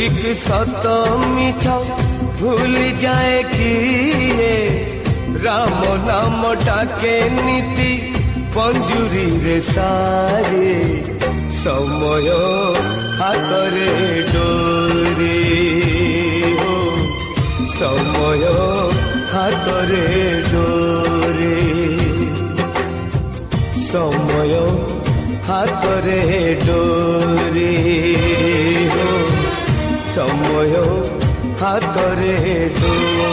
ठीक सत मिछ भूल जाए किए राम नाम डाके नीति पंजुरी रे सारे समय हातरे डोरी हो समय हातरे डोरी समय हातरे डोरी हो समय हातरे डोरी।